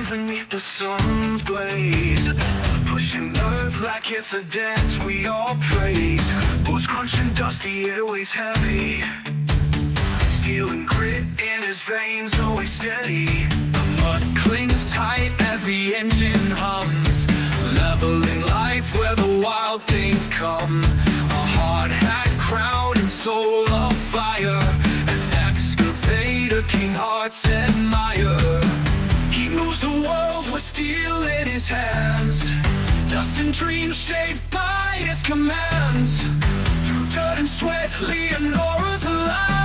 beneath the sun's blaze, pushing earth like it's a dance we all praise. Boots crunching dusty, airways heavy, steel and grit in his veins, always steady. The mud clings tight as the engine hums, leveling life where the wild things come. A hard hat, crown and soul of fire, an excavator king hearts admire. He moves the world with steel in his hands, dust and dreams shaped by his commands. Through dirt and sweat, Leonora's alive.